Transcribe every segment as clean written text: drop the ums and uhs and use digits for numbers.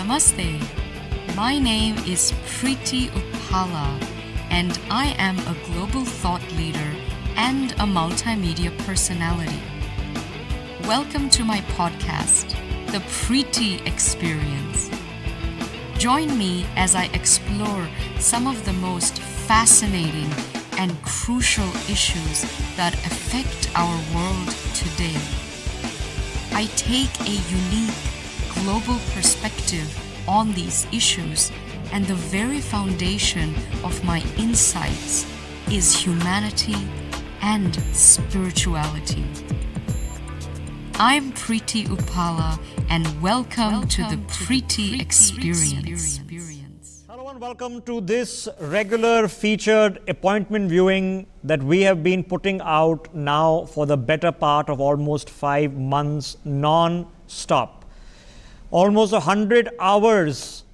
Namaste. My name is Preity Upala, and I am a global thought leader and a multimedia personality. Welcome to my podcast, The Preity Experience. Join me as I explore some of the most fascinating and crucial issues that affect our world today. I take a unique global perspective on these issues, and the very foundation of my insights is humanity and spirituality. I'm Preity Upala, and welcome to the Preity Experience. Hello and welcome to this regular featured appointment viewing that we have been putting out now for the better part of almost 5 months non-stop. Almost 100 hours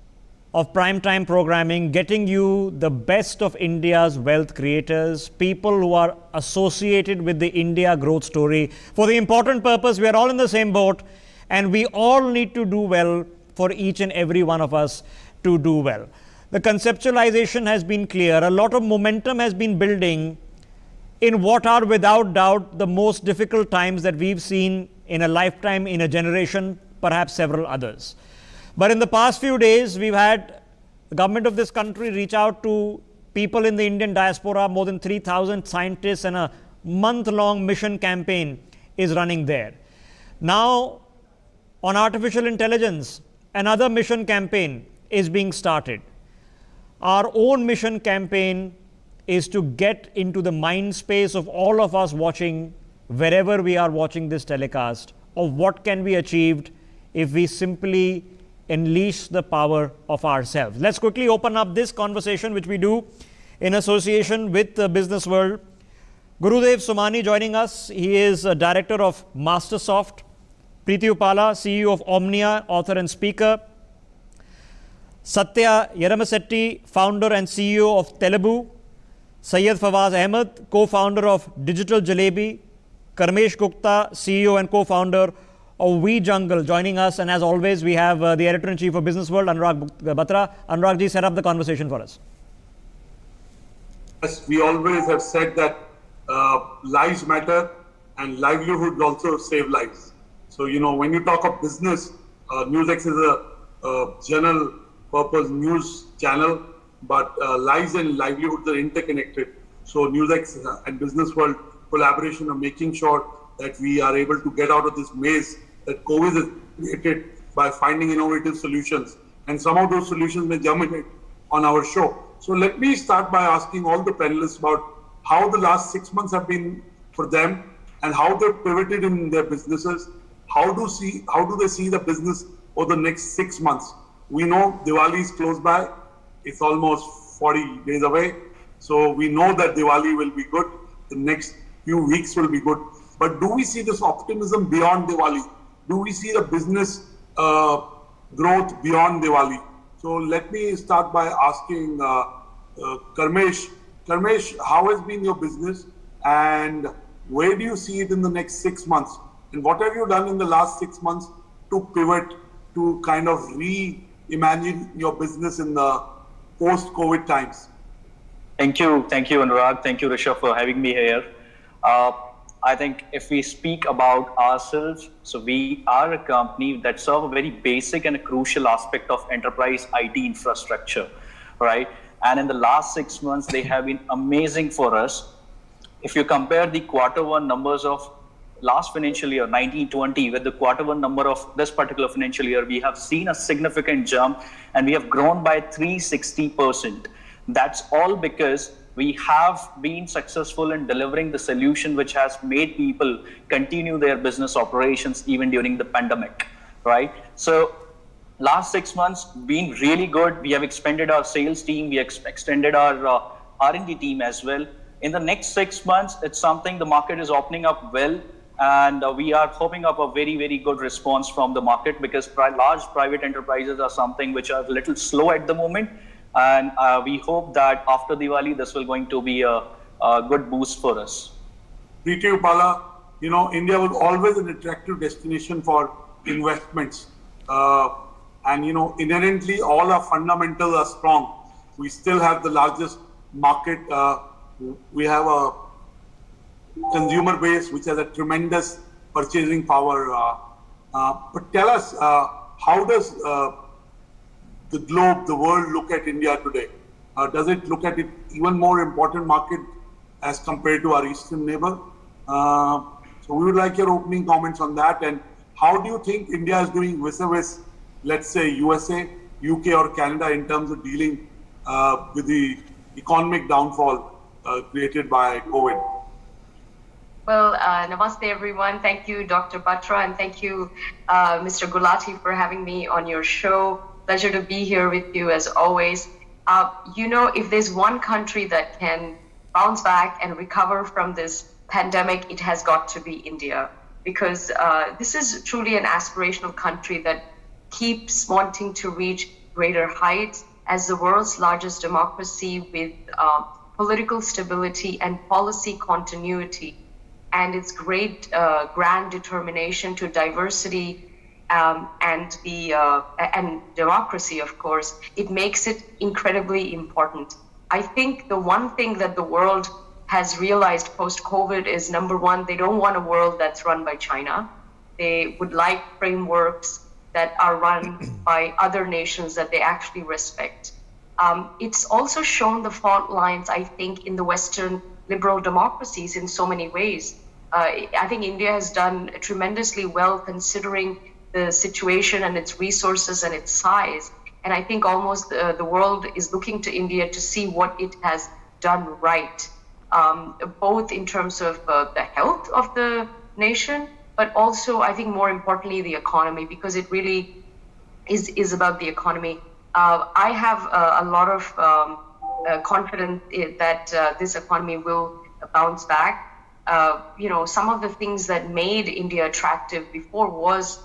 of primetime programming, getting you the best of India's wealth creators, people who are associated with the India growth story. For the important purpose, we are all in the same boat, and we all need to do well for each and every one of us to do well. The conceptualization has been clear. A lot of momentum has been building in what are without doubt the most difficult times that we've seen in a lifetime, in a generation, perhaps several others. But in the past few days, we've had the government of this country reach out to people in the Indian diaspora. More than 3,000 scientists, and a month-long mission campaign is running there. Now, on artificial intelligence, another mission campaign is being started. Our own mission campaign is to get into the mind space of all of us watching, wherever we are watching this telecast, of what can be achieved if we simply unleash the power of ourselves. Let's quickly open up this conversation, which we do in association with the business world. Gurudev Somani joining us. He is a director of Mastersoft. Preity Upala, CEO of Omnia, author and speaker. Satya Yeramasetti, founder and CEO of Telugu. Syed Fawaz Ahmed, co-founder of Digital Jalebi. Karmesh Gupta, CEO and co-founder of We Jungle, joining us. And as always, we have the editor-in-chief of Business World, Anurag Batra. Anurag ji, set up the conversation for us. Yes, we always have said that lives matter and livelihoods also save lives. So, when you talk of business, NewsX is a general purpose news channel, but lives and livelihoods are interconnected. So NewsX and Business World collaboration of making sure that we are able to get out of this maze that COVID has created by finding innovative solutions. And some of those solutions may germinate on our show. So let me start by asking all the panelists about how the last 6 months have been for them and how they've pivoted in their businesses. How do they see the business over the next 6 months? We know Diwali is close by. It's almost 40 days away. So we know that Diwali will be good. The next few weeks will be good. But do we see this optimism beyond Diwali? Do we see the business growth beyond Diwali? So let me start by asking Karmesh. Karmesh, how has been your business and where do you see it in the next 6 months? And what have you done in the last 6 months to pivot, to kind of reimagine your business in the post-COVID times? Thank you, Anurag. Thank you, Rishabh, for having me here. I think if we speak about ourselves, so we are a company that serve a very basic and a crucial aspect of enterprise IT infrastructure, right? And in the last 6 months, they have been amazing for us. If you compare the quarter 1 numbers of last financial year, 1920, with the quarter 1 number of this particular financial year, we have seen a significant jump and we have grown by 360%. That's all because we have been successful in delivering the solution which has made people continue their business operations even during the pandemic, right? So last 6 months been really good. We have expanded our sales team. We extended our R&D team as well. In the next 6 months, it's something the market is opening up well. And we are hoping up a very, very good response from the market because large private enterprises are something which are a little slow at the moment. And we hope that after Diwali, this will going to be a good boost for us. Preity Upala, India was always an attractive destination for investments. and inherently all our fundamentals are strong. We still have the largest market. We have a consumer base which has a tremendous purchasing power. But tell us, how does the globe, the world look at India today? Does it look at it even more important market as compared to our eastern neighbor? So we would like your opening comments on that. And how do you think India is doing vis-a-vis, let's say, USA, UK or Canada in terms of dealing with the economic downfall created by COVID? Well, namaste everyone. Thank you, Dr. Batra, and thank you, Mr. Gulati, for having me on your show. Pleasure to be here with you as always. If there's one country that can bounce back and recover from this pandemic, it has got to be India, because this is truly an aspirational country that keeps wanting to reach greater heights as the world's largest democracy with political stability and policy continuity. And its great grand determination to diversity and democracy, of course, it makes it incredibly important. I think the one thing that the world has realized post-COVID is, number one, they don't want a world that's run by China. They would like frameworks that are run by other nations that they actually respect. It's also shown the fault lines, I think, in the Western liberal democracies in so many ways. I think India has done tremendously well considering the situation and its resources and its size. And I think almost the world is looking to India to see what it has done right, both in terms of the health of the nation, but also, I think more importantly, the economy, because it really is about the economy. I have a lot of confidence that this economy will bounce back. Some of the things that made India attractive before was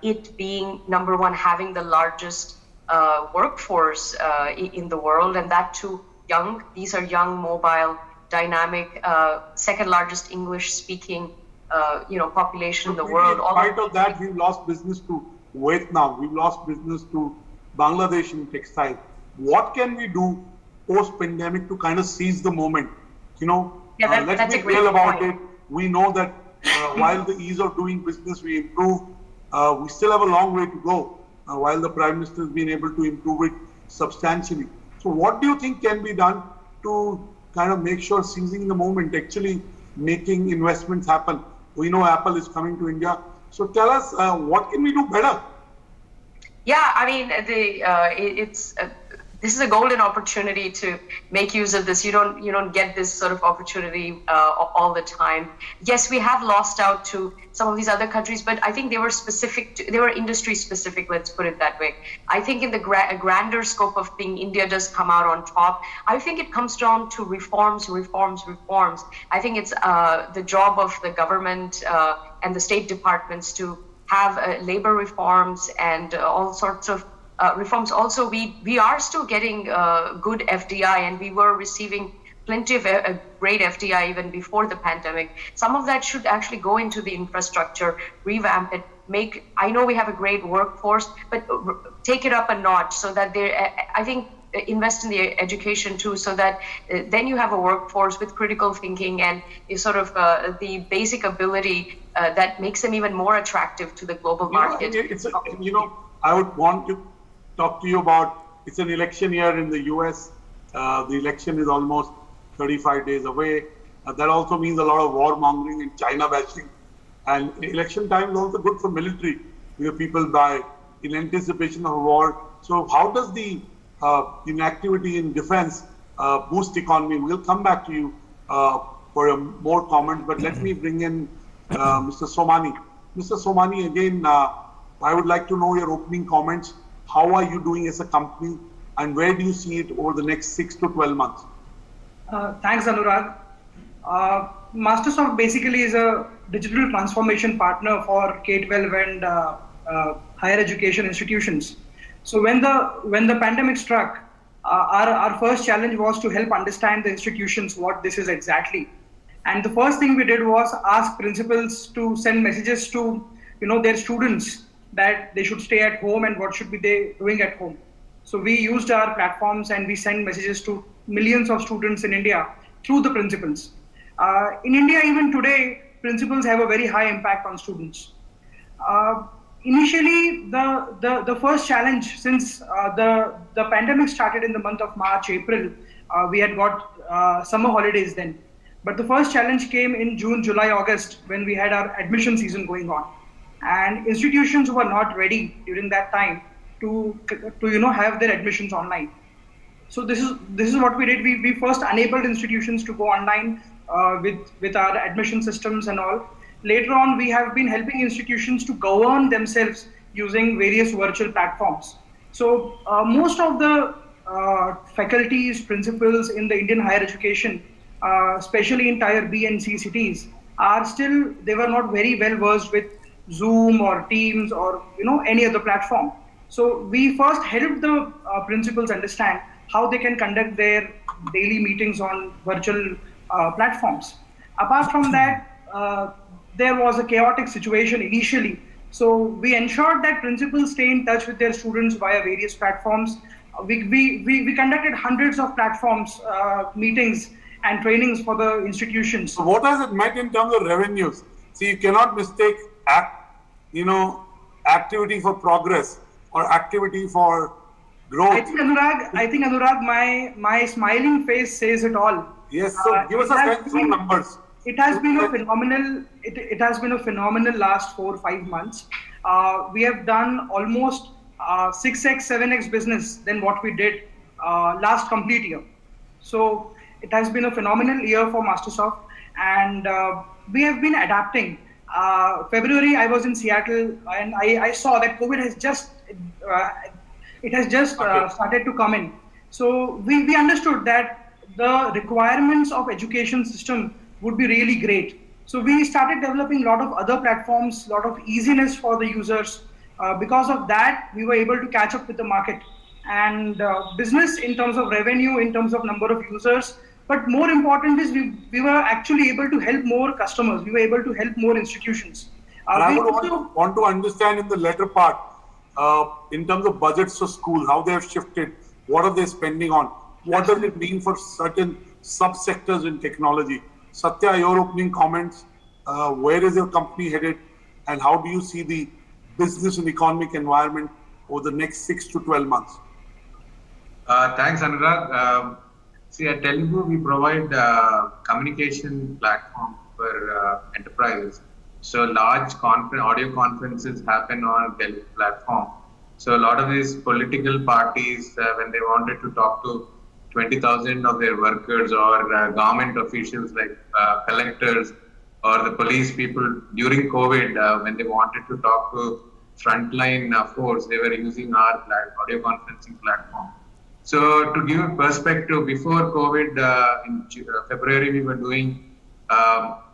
it being, number one, having the largest workforce in the world, and that too young. These are young, mobile, dynamic, second largest English-speaking population in the world. In spite of that, we've lost business to Vietnam. We've lost business to Bangladesh in textile. What can we do post-pandemic to kind of seize the moment? Let's be real about it. We know that while the ease of doing business we improve, we still have a long way to go, while the Prime Minister has been able to improve it substantially. So what do you think can be done to kind of make sure seizing the moment, actually making investments happen? We know Apple is coming to India. So tell us, what can we do better? Yeah, I mean, this is a golden opportunity to make use of this. You don't get this sort of opportunity all the time. Yes, we have lost out to some of these other countries, but I think they were industry specific, let's put it that way. I think in the grander scope of thing, India does come out on top. I think it comes down to reforms. I think it's the job of the government and the state departments to have labor reforms and all sorts of reforms. Also, we are still getting good FDI, and we were receiving plenty of great FDI even before the pandemic. Some of that should actually go into the infrastructure, revamp it, I know we have a great workforce, but take it up a notch so that I think invest in the education too, so that then you have a workforce with critical thinking and sort of the basic ability that makes them even more attractive to the global market. I would want to talk to you about, it's an election year in the US. The election is almost 35 days away. That also means a lot of warmongering and China bashing. And election time is also good for military, where people buy in anticipation of a war. So how does the inactivity in defense boost economy? We'll come back to you for more comments, but let me bring in Mr. Somani. Mr. Somani, again, I would like to know your opening comments. How are you doing as a company, and where do you see it over the next 6 to 12 months? Thanks, Anurag. Mastersoft basically is a digital transformation partner for K-12 and higher education institutions. So when the pandemic struck, our first challenge was to help understand the institutions what this is exactly. And the first thing we did was ask principals to send messages to their students that they should stay at home and what should be they doing at home. So we used our platforms and we sent messages to millions of students in India through the principals. In India, even today, principals have a very high impact on students. Initially, the first challenge, since the pandemic started in the month of March, April, we had got summer holidays then. But the first challenge came in June, July, August, when we had our admission season going on. And institutions were not ready during that time to have their admissions online. So this is what we did. We first enabled institutions to go online with our admission systems and all. Later on, we have been helping institutions to govern themselves using various virtual platforms. So most of the faculties, principals in the Indian higher education, especially in Tier B and C cities, they were not very well versed with Zoom or Teams or any other platform. So we first helped the principals understand how they can conduct their daily meetings on virtual platforms. Apart from that, there was a chaotic situation initially. So we ensured that principals stay in touch with their students via various platforms. We conducted hundreds of platforms, meetings and trainings for the institutions. So what has it meant in terms of revenues? See, you cannot mistake activity for progress or activity for growth. I think Anurag, my smiling face says it all. Yes, so give us a sense of numbers. It has been a phenomenal. It has been a phenomenal last 4 or 5 months. We have done almost 6x, 7x business than what we did last complete year. So it has been a phenomenal year for Mastersoft, and we have been adapting. February, I was in Seattle, and I saw that COVID has just started to come in. So we understood that the requirements of education system would be really great. So we started developing a lot of other platforms, a lot of easiness for the users. Because of that, we were able to catch up with the market and business in terms of revenue, in terms of number of users. But more important is we were actually able to help more customers. We were able to help more institutions. I would want to understand in the latter part, in terms of budgets for school, how they have shifted, what are they spending on, what does it mean for certain subsectors in technology. Satya, your opening comments, where is your company headed and how do you see the business and economic environment over the next 6 to 12 months? Thanks, Anurag. See, at Telugu, we provide communication platform for enterprises. So large audio conferences happen on Telugu platform. So a lot of these political parties, when they wanted to talk to 20,000 of their workers or government officials like collectors or the police people during COVID, when they wanted to talk to frontline force, they were using our audio conferencing platform. So to give a perspective, before COVID, in February, we were doing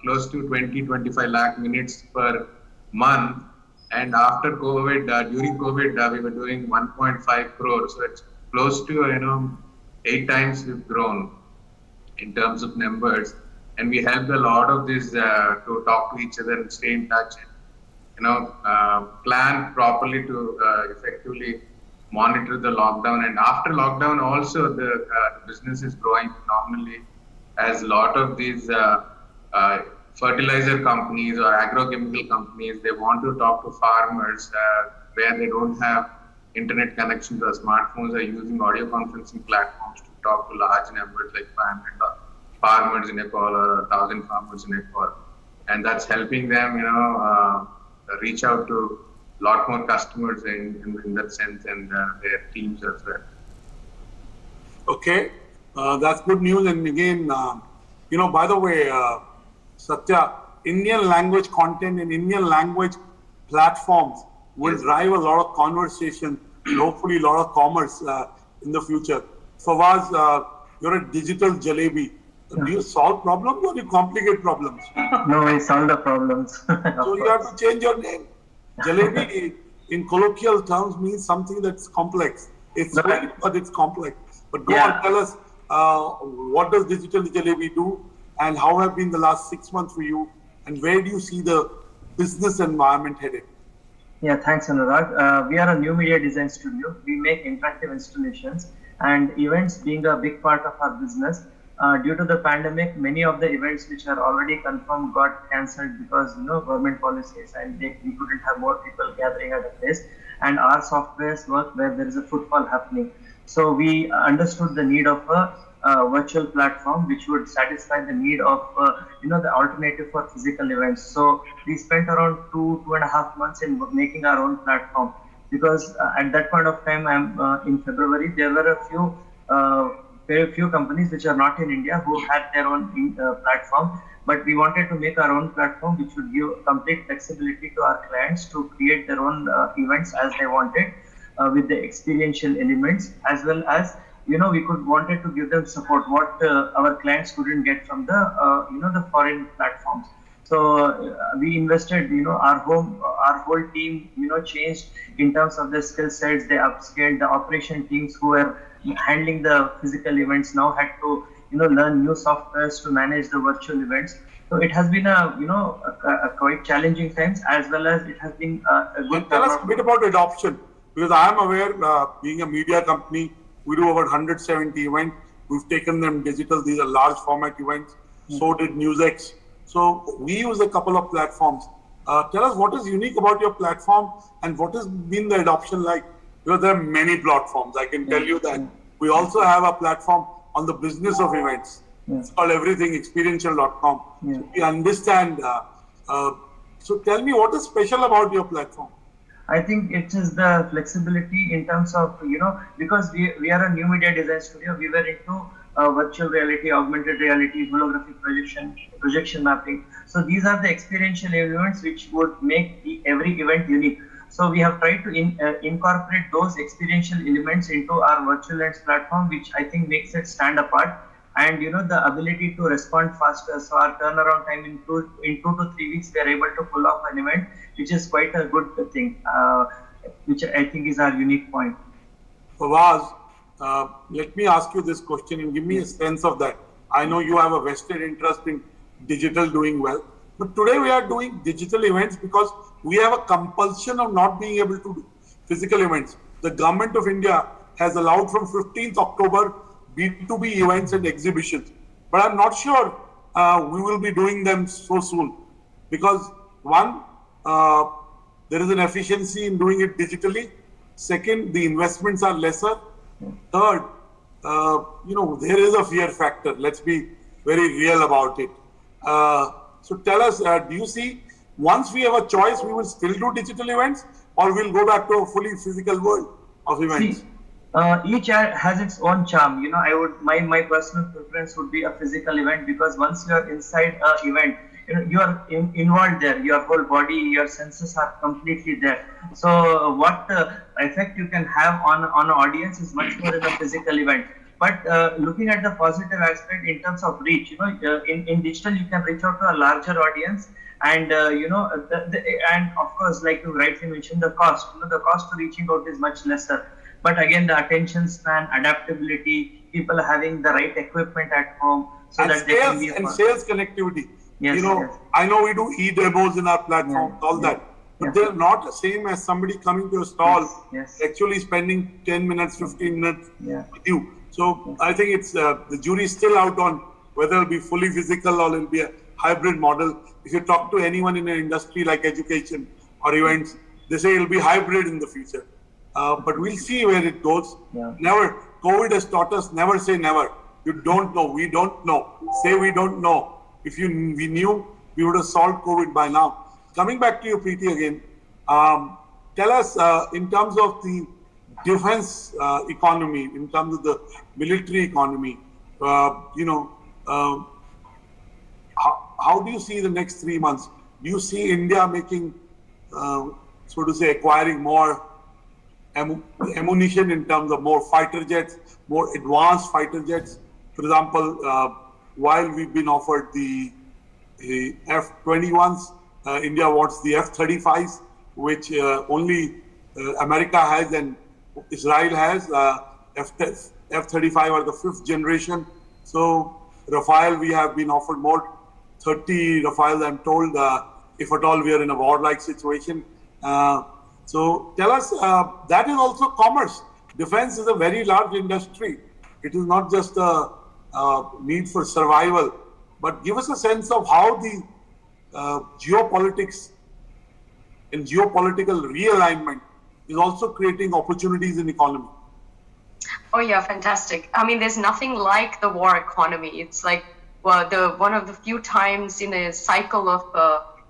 close to 20-25 lakh minutes per month. And after COVID, during COVID, we were doing 1.5 crore. So it's close to, 8 times we've grown in terms of numbers. And we helped a lot of this to talk to each other and stay in touch and, plan properly to effectively monitor the lockdown. And after lockdown also, the business is growing phenomenally as a lot of these fertilizer companies or agrochemical companies, they want to talk to farmers where they don't have internet connections or smartphones, are using audio conferencing platforms to talk to large numbers like 500 farmers in Nepal or 1,000 farmers in Nepal. And that's helping them, reach out to a lot more customers in that sense and their teams as well. Okay, that's good news. And again, by the way, Satya, Indian language content and Indian language platforms will drive a lot of conversation and hopefully a lot of commerce in the future. Fawaz, you're a digital jalebi. Do you solve problems or do you complicate problems? No, we solve the problems. So you have to change your name. Jalebi in colloquial terms means something that's complex. It's sweet, but it's complex. But go on, tell us, what does digital jalebi do and how have been the last 6 months for you and where do you see the business environment headed? Yeah, thanks, Anurag. We are a new media design studio. We make interactive installations and events being a big part of our business. Due to the pandemic, many of the events which are already confirmed got cancelled because government policies and we couldn't have more people gathering at a place. And our softwares work where there is a footfall happening. So we understood the need of a virtual platform which would satisfy the need of the alternative for physical events. So we spent around 2.5 months in making our own platform because at that point of time, in February, there were very few companies which are not in India who had their own platform. But we wanted to make our own platform which would give complete flexibility to our clients to create their own events as they wanted with the experiential elements, as well as we could wanted to give them support what our clients couldn't get from the foreign platforms. So we invested, our whole team changed in terms of the skill sets. They upscaled the operation teams who were handling the physical events now had to learn new softwares to manage the virtual events. So it has been a quite challenging times, as well as it has been a good. And tell us a bit about adoption, because I am aware, being a media company, we do over 170 events. We've taken them digital. These are large format events. So did NewsX. So we use a couple of platforms. Tell us what is unique about your platform and what has been the adoption like? Because there are many platforms. I can tell you that. We also have a platform on the business of events. It's called everythingexperiential.com. So we understand. So tell me, what is special about your platform? I think it is the flexibility in terms of, because we are a new media design studio, we were into virtual reality, augmented reality, holographic projection mapping. So these are the experiential elements which would make every event unique. So we have tried to incorporate those experiential elements into our virtual events platform, which I think makes it stand apart. And the ability to respond faster. So our turnaround time in 2 to 3 weeks, we are able to pull off an event, which is quite a good thing, which I think is our unique point. Fawaz, let me ask you this question and give me a sense of that. I know you have a vested interest in digital doing well, but today we are doing digital events because we have a compulsion of not being able to do physical events. The government of India has allowed from 15th October B2B events and exhibitions, but I'm not sure we will be doing them so soon because one, there is an efficiency in doing it digitally. Second, the investments are lesser. Third, there is a fear factor. Let's be very real about it. So tell us, do you see once we have a choice, we will still do digital events or we'll go back to a fully physical world of events? See, each has its own charm. My personal preference would be a physical event because once you are inside an event, you are involved there. Your whole body, your senses are completely there. So what effect you can have on an audience is much more in a physical event. But looking at the positive aspect in terms of reach, in digital you can reach out to a larger audience, and and of course, like you rightly mentioned, the cost. The cost to reaching out is much lesser. But again, the attention span, adaptability, people having the right equipment at home, so and that they can be sales connectivity. Yes, yes. I know we do e-demos in our platform, all that, but they're not the same as somebody coming to a stall, actually spending 10 minutes, 15 minutes with you. So I think it's the jury is still out on whether it'll be fully physical or it'll be a hybrid model. If you talk to anyone in an industry like education or events, they say it'll be hybrid in the future. But we'll see where it goes. Never. COVID has taught us never say never. You don't know. We don't know. Say we don't know. If we knew, we would have solved COVID by now. Coming back to you, Preity, again. Tell us in terms of the defense economy, in terms of the military economy. How do you see the next 3 months? Do you see India making, so to say, acquiring more ammunition in terms of more fighter jets, more advanced fighter jets? For example, while we've been offered the F-21s, India wants the F-35s, which only America has and Israel has. F-35 are the 5th generation. So Rafale, we have been offered more, 30 Rafale, I'm told, if at all we are in a warlike situation. So tell us, that is also commerce. Defense is a very large industry. It is not just a need for survival, but give us a sense of how the geopolitics and geopolitical realignment is also creating opportunities in economy. Oh yeah, fantastic. I mean, there's nothing like the war economy. It's like, well, one of the few times in a cycle of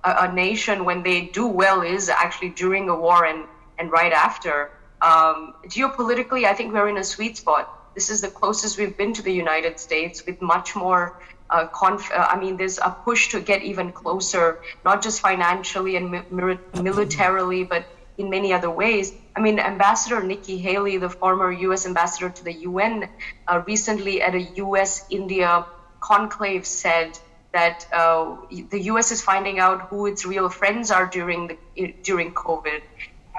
a nation when they do well is actually during a war and right after. Geopolitically, I think we're in a sweet spot. This is the closest we've been to the United States with much more I mean, there's a push to get even closer, not just financially and militarily, but in many other ways. I mean, Ambassador Nikki Haley, the former U.S. ambassador to the UN, recently at a U.S.-India conclave said that the U.S. is finding out who its real friends are during COVID,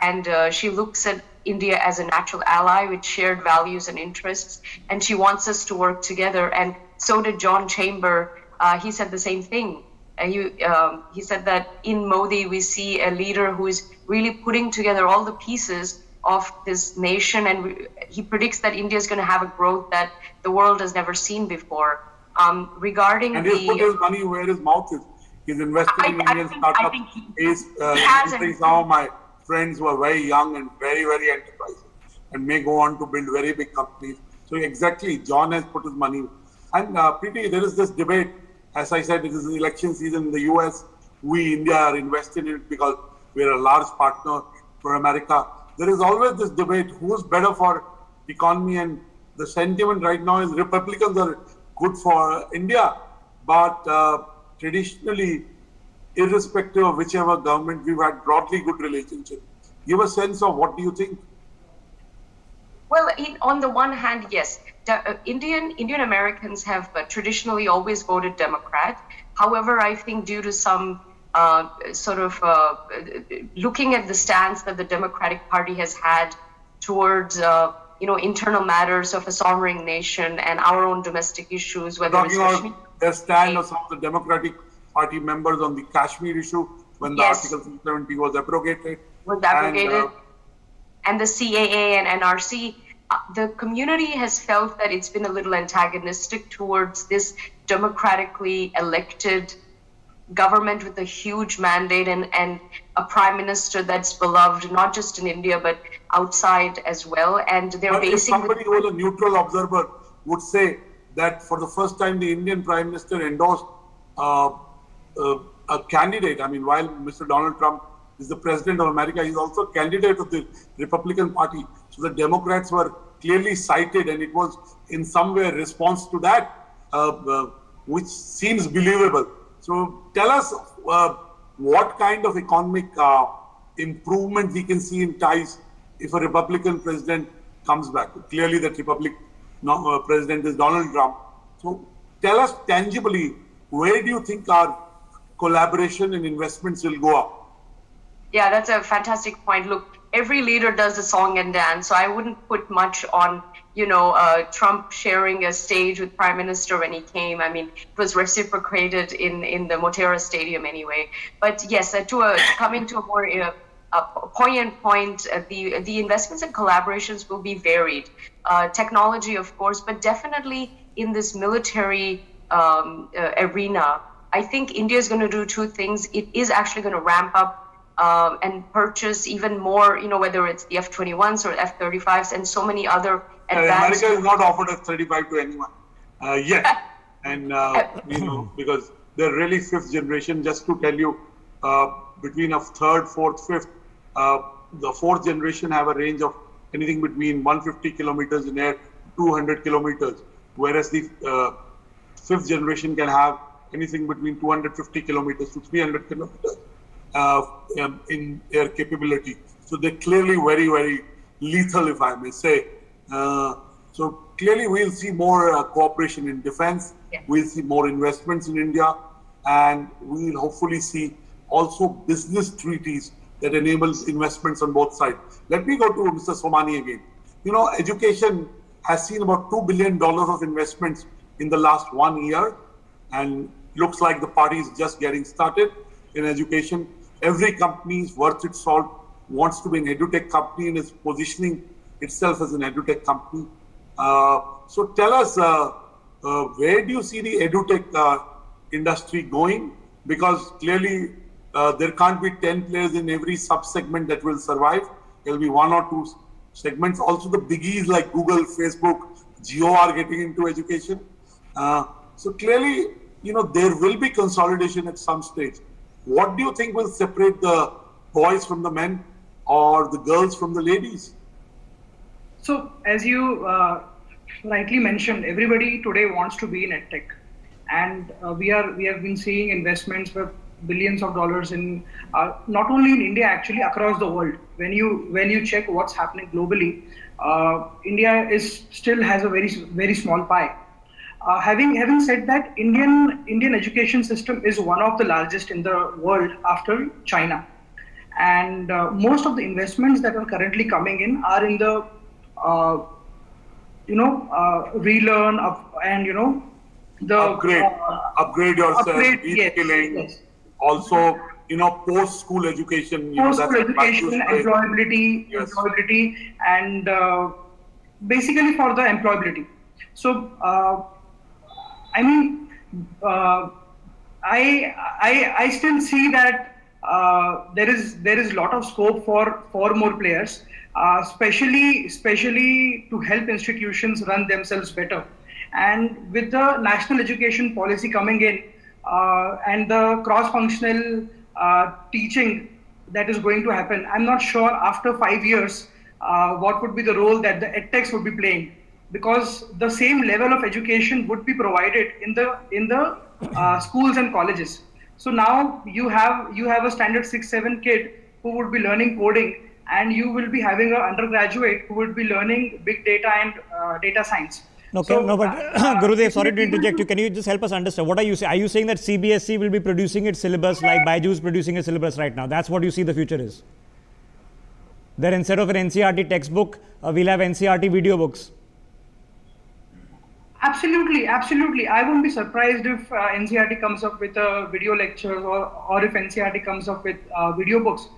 and she looks at India as a natural ally with shared values and interests, and she wants us to work together. And so did John Chamber. He said the same thing. He said that in Modi we see a leader who is really putting together all the pieces of this nation, and he predicts that India is going to have a growth that the world has never seen before. Regarding and he's put his money where his mouth is. He's invested in Indian startups. He's some of my friends who are very young and very, very enterprising and may go on to build very big companies. So exactly, John has put his money. And Preity, there is this debate. As I said, it is the election season in the US. We, India, are invested in it because we're a large partner for America. There is always this debate, who's better for economy, and the sentiment right now is Republicans are good for India. But traditionally, irrespective of whichever government, we've had broadly good relationship. Give a sense of what do you think? Well, on the one hand, yes, Indian Americans have traditionally always voted Democrat. However, I think due to some looking at the stance that the Democratic Party has had towards internal matters of a sovereign nation and our own domestic issues, whether talking about the stand of some of the Democratic Party members on the Kashmir issue when the Article 370 was abrogated. And the CAA and NRC. The community has felt that it's been a little antagonistic towards this democratically elected government with a huge mandate and a prime minister that's beloved not just in India but outside as well. And they're basing. Somebody who is a neutral observer would say that for the first time the Indian prime minister endorsed a candidate. I mean, while Mr. Donald Trump is the president of America, he's also a candidate of the Republican Party. So the Democrats were clearly cited, and it was in some way a response to that, which seems believable. So tell us what kind of economic improvement we can see in ties if a Republican president comes back. Clearly that president is Donald Trump. So tell us tangibly, where do you think our collaboration and investments will go up? Yeah, that's a fantastic point. Look, every leader does a song and dance, so I wouldn't put much on, Trump sharing a stage with Prime Minister when he came. I mean, it was reciprocated in the Motera Stadium anyway. But yes, coming to a more poignant point, the investments and collaborations will be varied. Technology, of course, but definitely in this military arena, I think India is going to do two things. It is actually going to ramp up and purchase even more, whether it's the F-21s or F-35s and so many other advanced... America has not offered F-35 to anyone yet. And, because they're really fifth generation. Just to tell you, between a third, fourth, fifth, the fourth generation have a range of anything between 150 kilometers in air, 200 kilometers, whereas the fifth generation can have anything between 250 kilometers to 300 kilometers. In air capability. So they're clearly very, very lethal, if I may say. So clearly we'll see more cooperation in defense. Yeah. We'll see more investments in India, and we'll hopefully see also business treaties that enables investments on both sides. Let me go to Mr. Somani again. Education has seen about $2 billion of investments in the last 1 year, and looks like the party is just getting started in education. Every company is worth its salt wants to be an edutech company and is positioning itself as an edutech company. So tell us, where do you see the edutech industry going? Because clearly there can't be 10 players in every sub-segment that will survive. There will be one or two segments. Also the biggies like Google, Facebook, Jio are getting into education. So clearly, there will be consolidation at some stage. What do you think will separate the boys from the men or the girls from the ladies? So, as you rightly mentioned, everybody today wants to be in edtech, and we have been seeing investments with billions of dollars in not only in India, actually across the world. When you check what's happening globally, India still has a very small pie. Having said that, Indian education system is one of the largest in the world after China, and most of the investments that are currently coming in are in the relearn and the upgrade yourself, reskilling, yes. Also post-school education, Post-school education, employability, and basically for the employability. So I still see that there is a lot of scope for more players, especially to help institutions run themselves better. And with the national education policy coming in and the cross-functional teaching that is going to happen, I'm not sure after 5 years what would be the role that the edtechs would be playing, because the same level of education would be provided in the schools and colleges. So now you have a standard 6-7 kid who would be learning coding, and you will be having an undergraduate who would be learning big data and data science. But Gurudev, sorry to interject you. Can you just help us understand? What are you saying? Are you saying that CBSE will be producing its syllabus like Byju's is producing its syllabus right now? That's what you see the future is? That instead of an NCERT textbook, we'll have NCERT video books? Absolutely. I won't be surprised if NCERT comes up with video lectures or if NCERT comes up with video books.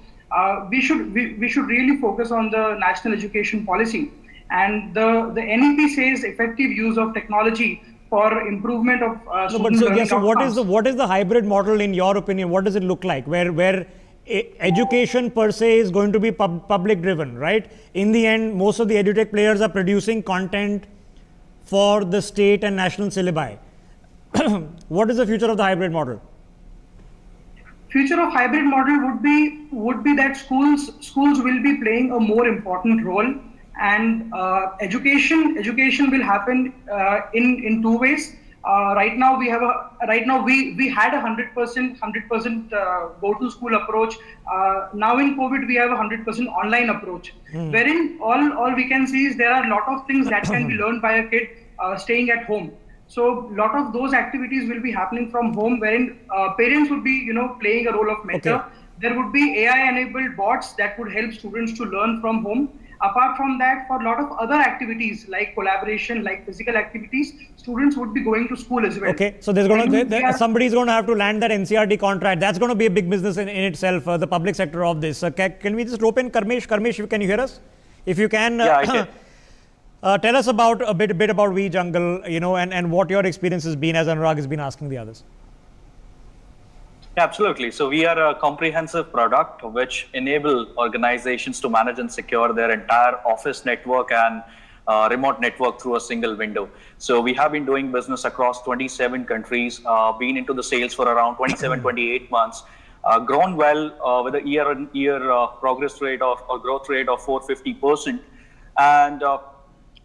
We should really focus on the national education policy. And the NEP says effective use of technology for improvement of student learning outcomes. So what is the hybrid model in your opinion? What does it look like? Where education per se is going to be public driven, right? In the end, most of the edutech players are producing content for the state and national syllabi. What is the future of the hybrid model? Future of hybrid model would be that schools will be playing a more important role. And education will happen in two ways. Right now we had a 100% go to school approach. Now in COVID we have a 100% online approach, wherein all we can see is there are a lot of things that can be learned by a kid staying at home. So a lot of those activities will be happening from home, wherein parents would be playing a role of mentor. Okay. There would be AI enabled bots that would help students to learn from home. Apart from that, for a lot of other activities like collaboration, like physical activities, students would be going to school as well. Okay, so somebody is going to have to land that NCERT contract. That's going to be a big business in itself, the public sector of this. Can we just rope in Karmesh? Karmesh, can you hear us? If you can, I can. Tell us about a bit about WeJungle, and what your experience has been as Anurag has been asking the others. Absolutely. So we are a comprehensive product which enable organizations to manage and secure their entire office network and remote network through a single window. So we have been doing business across 27 countries, been into the sales for around 27, 28 months, grown well with a year-on-year progress rate or growth rate of 450%. And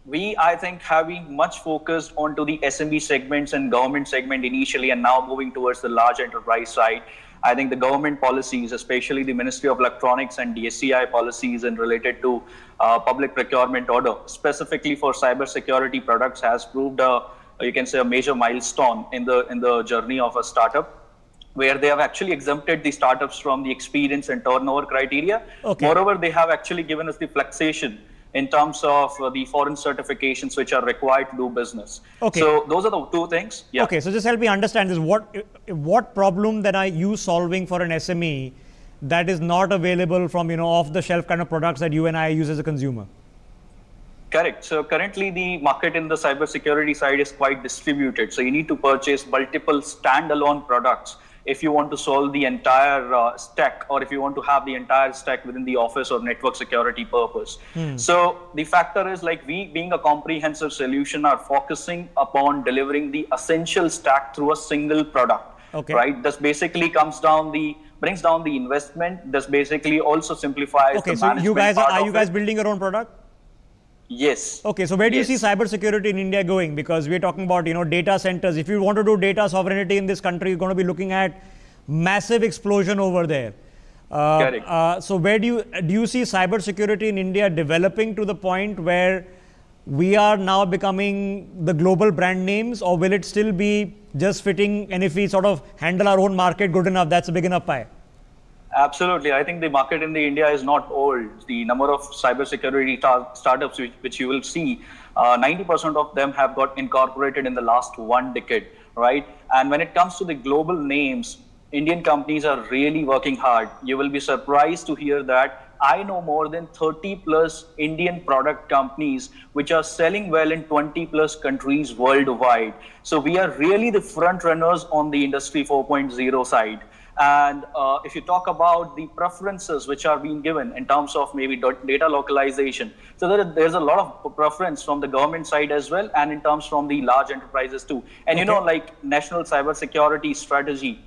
we, I think, have been much focused onto the SMB segments and government segment initially, and now moving towards the large enterprise side. I think the government policies, especially the Ministry of Electronics and DSCI policies and related to public procurement order, specifically for cybersecurity products, has proved you can say a major milestone in the journey of a startup, where they have actually exempted the startups from the experience and turnover criteria. Okay. Moreover, they have actually given us the flexibility in terms of the foreign certifications which are required to do business. Okay. So those are the two things. Yeah. Okay, so just help me understand this. What problem that are you solving for an SME that is not available from, off the shelf kind of products that you and I use as a consumer? Correct. So currently the market in the cybersecurity side is quite distributed. So you need to purchase multiple standalone products if you want to solve the entire stack, or if you want to have the entire stack within the office or network security purpose. So the factor is, like, we being a comprehensive solution are focusing upon delivering the essential stack through a single product. Okay. Right. This basically brings down the investment. This basically also simplifies Okay, the so management you guys part are you of guys it. building your own product? Yes. Okay, so where do you see Yes. cybersecurity in India going? Because we're talking about, data centers. If you want to do data sovereignty in this country, you're going to be looking at massive explosion over there. Correct. So where do you see cybersecurity in India developing to the point where we are now becoming the global brand names, or will it still be just fitting? And if we sort of handle our own market good enough, that's a big enough pie. Absolutely. I think the market in the India is not old. The number of cybersecurity startups which you will see, 90% of them have got incorporated in the last 1 decade, right? And when it comes to the global names, Indian companies are really working hard. You will be surprised to hear that I know more than 30 plus Indian product companies which are selling well in 20 plus countries worldwide. So we are really the front runners on the Industry 4.0 side. And if you talk about the preferences which are being given in terms of maybe data localization, so there's a lot of preference from the government side as well, and in terms from the large enterprises too. And like National Cybersecurity Strategy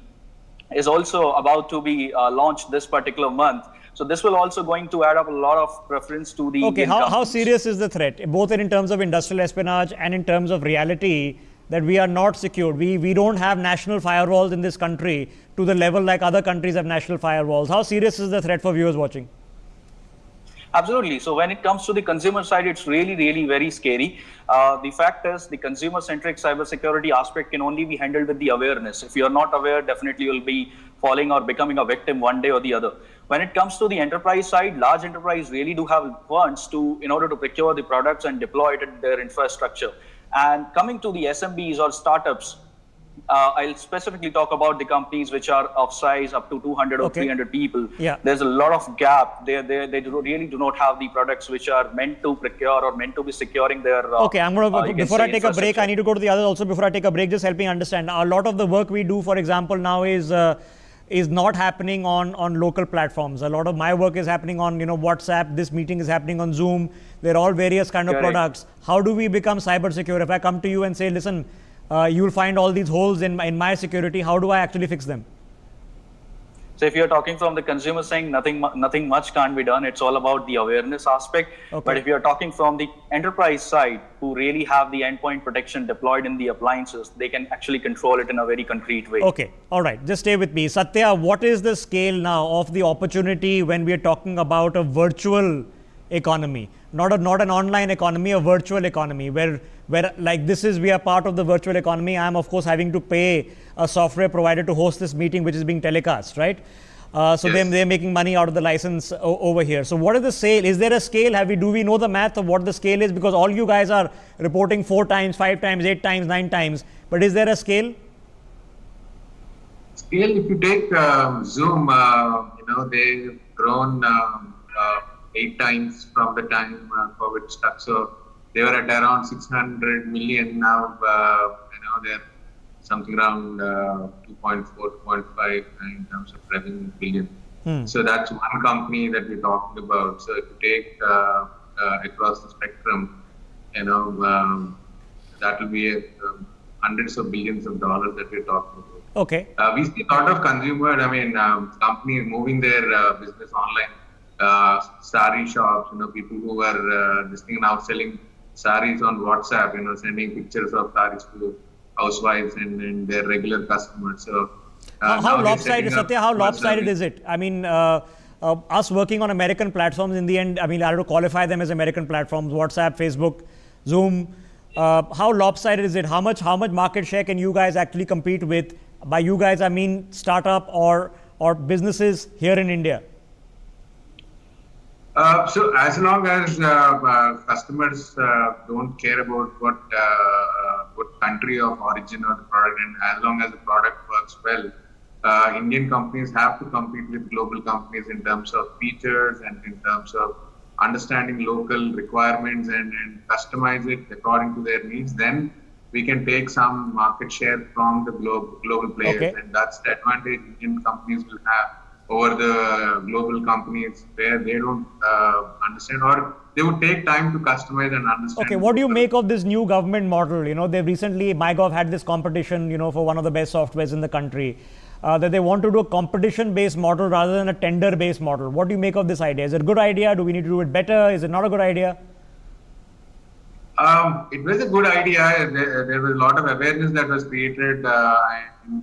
is also about to be launched this particular month. So this will also going to add up a lot of preference to the Okay, Indian how companies. serious is the threat, both in terms of industrial espionage and in terms of reality, that we are not secured? We don't have national firewalls in this country to the level like other countries have national firewalls. How serious is the threat for viewers watching? Absolutely. So when it comes to the consumer side, it's really, really very scary. The fact is, the consumer-centric cybersecurity aspect can only be handled with the awareness. If you're not aware, definitely you'll be falling or becoming a victim one day or the other. When it comes to the enterprise side, large enterprise really do have funds in order to procure the products and deploy it in their infrastructure. And coming to the SMBs or startups, I'll specifically talk about the companies which are of size up to 200 or 300 people. Yeah. There's a lot of gap. They really do not have the products which are meant to procure or meant to be securing their. Okay, I'm going to, before I take a break, I need to go to the others also. Before I take a break, just help me understand. A lot of the work we do, for example, now is not happening on local platforms. A lot of my work is happening on WhatsApp. This meeting is happening on Zoom. They're all various kind of products. How do we become cyber secure? If I come to you and say, listen, you'll find all these holes in my security, how do I actually fix them? So if you're talking from the consumer saying nothing much can't be done, it's all about the awareness aspect. Okay. But if you're talking from the enterprise side, who really have the endpoint protection deployed in the appliances, they can actually control it in a very concrete way. Okay, all right, just stay with me. Satya, what is the scale now of the opportunity when we are talking about a virtual economy? Not an online economy, a virtual economy, where like this is, we are part of the virtual economy. I'm of course having to pay a software provider to host this meeting, which is being telecast, right? So Yes. they're making money out of the license over here. So what is the scale? Is there a scale? Do we know the math of what the scale is? Because all you guys are reporting 4 times, 5 times, 8 times, 9 times. But is there a scale? Scale, if you take Zoom, they've grown 8 times from the time COVID struck. So they were at around 600 million. Now, they're something around 2.4, 2.5 in terms of revenue billion. So that's one company that we're talking about. So if you take across the spectrum, that will be hundreds of billions of dollars that we're talking about. Okay. We see a lot of companies moving their business online. Sari shops, people who are now selling saris on WhatsApp, sending pictures of saris to housewives and their regular customers. So how lopsided, Satya, how lopsided is it? I mean, us working on American platforms, in the end, I have to qualify them as American platforms, WhatsApp, Facebook, Zoom. How lopsided is it? How much market share can you guys actually compete with? By you guys, I mean startup or businesses here in India. So as long as customers don't care about what country of origin of the product, and as long as the product works well, Indian companies have to compete with global companies in terms of features and in terms of understanding local requirements and customize it according to their needs, then we can take some market share from the global players. Okay. And that's the advantage Indian companies will have over the global companies where they don't understand, or they would take time to customize and understand. Okay, what do you make of this new government model? They've recently, MyGov had this competition, for one of the best softwares in the country, that they want to do a competition-based model rather than a tender-based model. What do you make of this idea? Is it a good idea? Do we need to do it better? Is it not a good idea? It was a good idea. There was a lot of awareness that was created in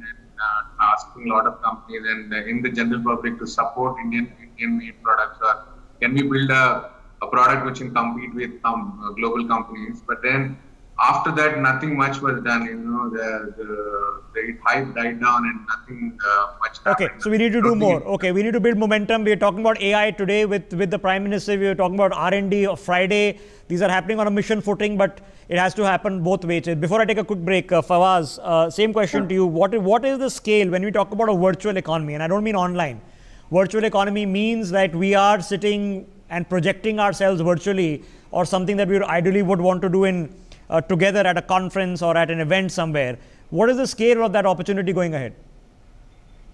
asking a lot of companies and in the general public to support Indian-made products. Or can we build a product which can compete with global companies? But then after that, nothing much was done. The hype died down and nothing much happened. Okay, so we need to do more. Okay, we need to build momentum. We are talking about AI today with the Prime Minister. We are talking about R&D on Friday. These are happening on a mission footing, but it has to happen both ways. Before I take a quick break, Fawaz, same question to you. What is the scale when we talk about a virtual economy? And I don't mean online. Virtual economy means that we are sitting and projecting ourselves virtually, or something that we ideally would want to do in together at a conference or at an event somewhere. What is the scale of that opportunity going ahead?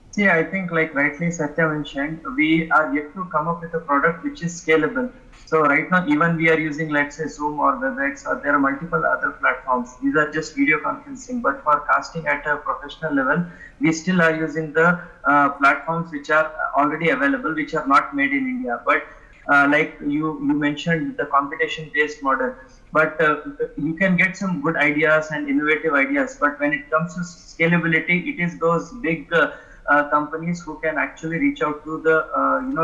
See, I think like rightly Satya mentioned, we are yet to come up with a product which is scalable. So right now, even we are using, let's say, Zoom or WebEx, or there are multiple other platforms. These are just video conferencing. But for casting at a professional level, we still are using the platforms which are already available, which are not made in India. But like you mentioned, the competition-based model. But you can get some good ideas and innovative ideas. But when it comes to scalability, it is those big companies who can actually reach out to the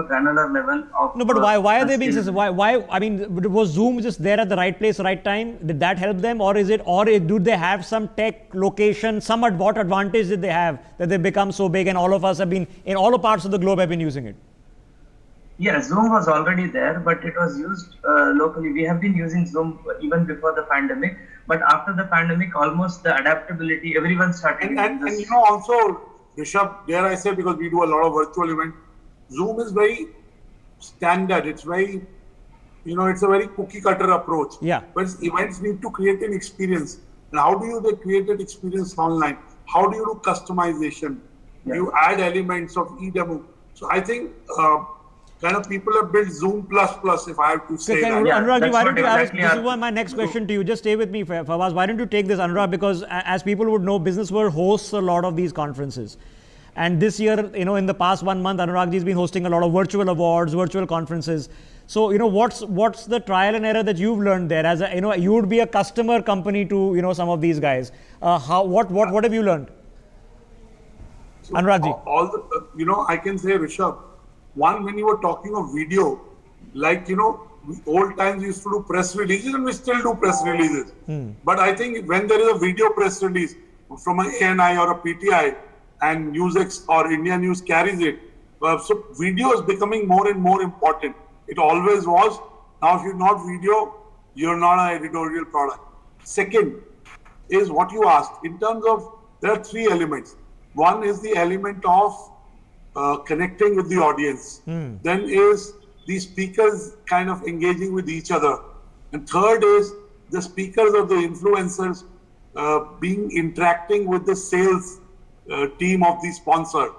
granular level of. No, but why are they being? Why? I mean, was Zoom just there at the right place, right time? Did that help them, or do they have some tech location? What advantage did they have that they become so big, and all of us have been in all the parts of the globe have been using it? Yeah, Zoom was already there, but it was used locally. We have been using Zoom even before the pandemic, but after the pandemic, almost the adaptability, everyone started using this. And also, Rishabh, dare I say, because we do a lot of virtual events, Zoom is very standard. It's very, it's a very cookie cutter approach. Yeah. But events need to create an experience. And how do you create an experience online? How do you do customization? Yeah. You add elements of e-demo. So I think kind of people have built Zoom plus, if I have to say that. Anurag, why don't you exactly this is my next question to you. Just stay with me, Fawaz. Why don't you take this, Anurag? Because as people would know, Business World hosts a lot of these conferences. And this year, in the past 1 month, Anurag has been hosting a lot of virtual awards, virtual conferences. So, what's the trial and error that you've learned there? As you would be a customer company to, some of these guys. What have you learned? So Anurag ji. All the, I can say, Rishabh, one, when you were talking of video, like, old times we used to do press releases, and we still do press releases. But I think when there is a video press release from an ANI or a PTI, and NewsX or India News carries it, so video is becoming more and more important. It always was. Now, if you're not video, you're not an editorial product. Second is what you asked. In terms of, there are three elements. One is the element of connecting with the audience. Then is the speakers kind of engaging with each other. And third is the speakers or the influencers interacting with the sales team of the sponsor.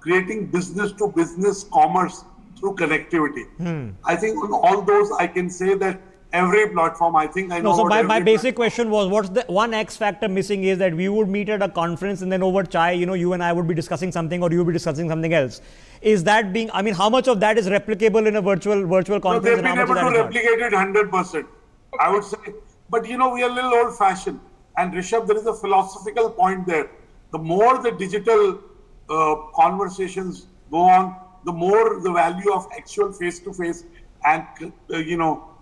Creating business to business commerce through connectivity. I think on all those, I can say that every platform, I think I know. No, so my basic question was, what's the one X factor missing is that we would meet at a conference and then over chai, you and I would be discussing something, or you would be discussing something else. Is that being, how much of that is replicable in a virtual conference? No, they've been able to replicate it 100%. I would say, but we are a little old fashioned. And Rishabh, there is a philosophical point there. The more the digital conversations go on, the more the value of actual face-to-face and,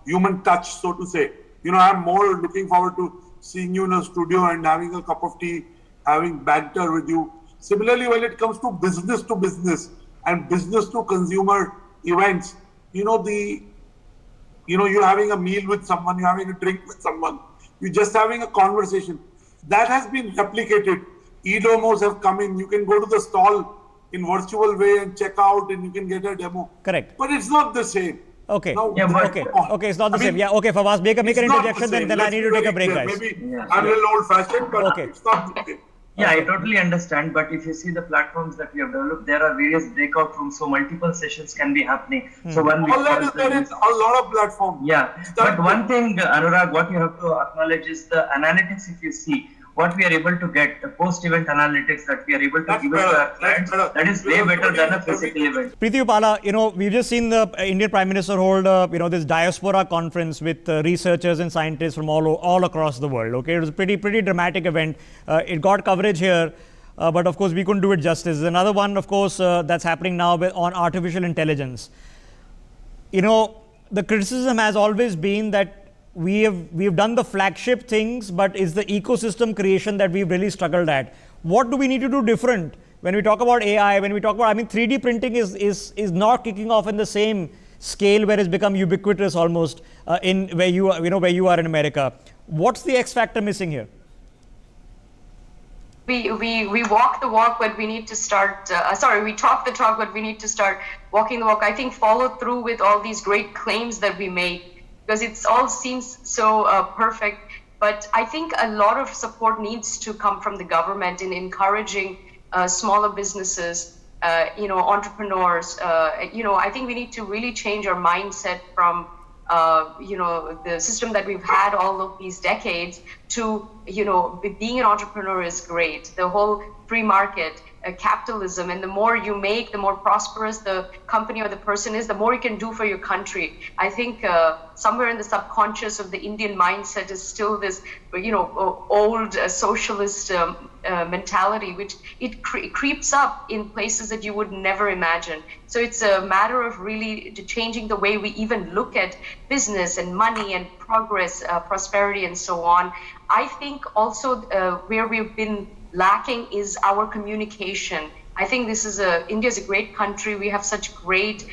human touch, so to say. I'm more looking forward to seeing you in a studio and having a cup of tea, having banter with you. Similarly, when it comes to business and business to consumer events, you're having a meal with someone, you're having a drink with someone, you're just having a conversation. That has been replicated. e-domos have come in. You can go to the stall in virtual way and check out, and you can get a demo. Correct. But it's not the same. Okay. Now, Yeah, but- Okay. Okay. It's not the same. Yeah. Okay. Fawaz, make an it's not the interjection. same. Then I Let's need be to take a very break, clear. guys. Maybe Yeah. I'm a little old-fashioned, but Okay. it's not the same. Yeah, I totally understand. But if you see the platforms that we have developed, there are various breakout rooms, so multiple sessions can be happening. So one All that is there in a lot of platforms. Yeah, but one thing, Anurag, what you have to acknowledge is the analytics. If you see what we are able to get, the post-event analytics that we are able to That's give it to better. our clients, That's better. that is way better than a physical event. Preity Upala, we've just seen the Indian Prime Minister hold, this diaspora conference with researchers and scientists from all across the world. Okay, it was a pretty dramatic event. It got coverage here, but of course we couldn't do it justice. There's another one, of course, that's happening now on artificial intelligence. The criticism has always been that we've done the flagship things, but it's the ecosystem creation that we've really struggled at. What do we need to do different when we talk about AI? When we talk about, 3D printing is not kicking off in the same scale where it's become ubiquitous almost in where you are in America. What's the X factor missing here? We walk the walk, but we need to start. We talk the talk, but we need to start walking the walk. I think follow through with all these great claims that we make, because it all seems so perfect. But I think a lot of support needs to come from the government in encouraging smaller businesses, entrepreneurs. I think we need to really change our mindset from the system that we've had all of these decades to, being an entrepreneur is great. The whole free market, capitalism, and the more you make, the more prosperous the company or the person is, the more you can do for your country. I think somewhere in the subconscious of the Indian mindset is still this, old socialist mentality, which it creeps up in places that you would never imagine. So it's a matter of really changing the way we even look at business and money and progress, prosperity, and so on. I think also where we've been lacking is our communication. I think India is a great country. We have such great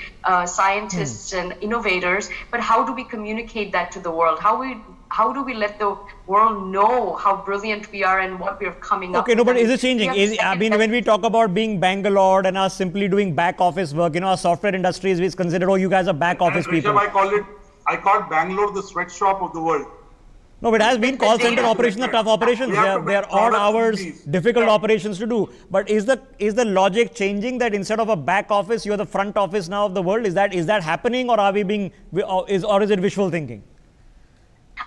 scientists and innovators, but how do we communicate that to the world? How do we let the world know how brilliant we are and what we're coming up with? Okay, no, but is it changing? When we talk about being Bangalore and us simply doing back office work, our software industry is considered, you guys are back office people. I called Bangalore the sweatshop of the world. No, but it has been call center operations are tough operations. They are odd hours, difficult operations to do. But is the logic changing that instead of a back office, you're the front office now of the world? Is that happening, or is it wishful thinking?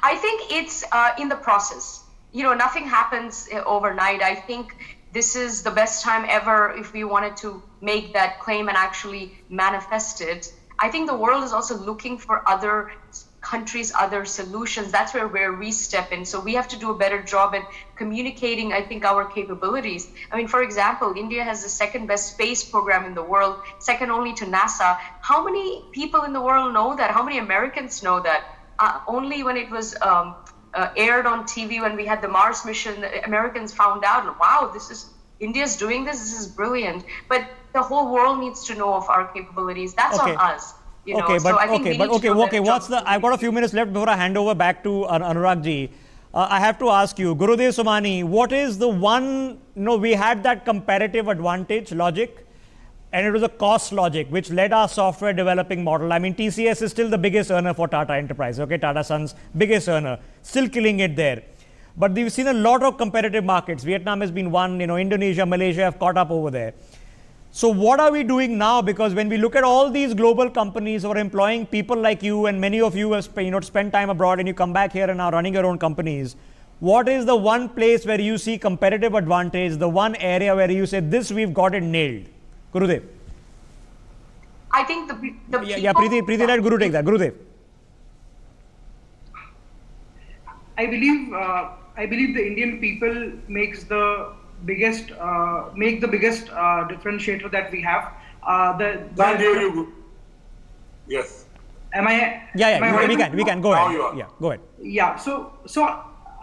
I think it's in the process. Nothing happens overnight. I think this is the best time ever if we wanted to make that claim and actually manifest it. I think the world is also looking for other countries, other solutions. That's where we step in. So we have to do a better job at communicating, I think, our capabilities. For example, India has the second best space program in the world, second only to NASA. How many people in the world know that? How many Americans know that? Only when it was aired on TV, when we had the Mars mission, the Americans found out, wow, India's doing this is brilliant. But the whole world needs to know of our capabilities. That's on us. I've got a few minutes left before I hand over back to Anurag ji. I have to ask you, Gurudev Somani, what is the one, we had that comparative advantage logic, and it was a cost logic which led our software developing model. TCS is still the biggest earner for Tata Enterprise, Tata Sons, biggest earner, still killing it there. But we've seen a lot of competitive markets. Vietnam has been one, Indonesia, Malaysia have caught up over there. So what are we doing now? Because when we look at all these global companies who are employing people like you, and many of you have spent time abroad and you come back here and are running your own companies, what is the one place where you see competitive advantage, the one area where you say, this we've got it nailed? Gurudev. I think the Preity, let Guru take that. Gurudev. I believe the Indian people make the biggest differentiator that we have. Can't hear you. Yes. Am I? We can. Go ahead. Yeah, go ahead. Yeah. So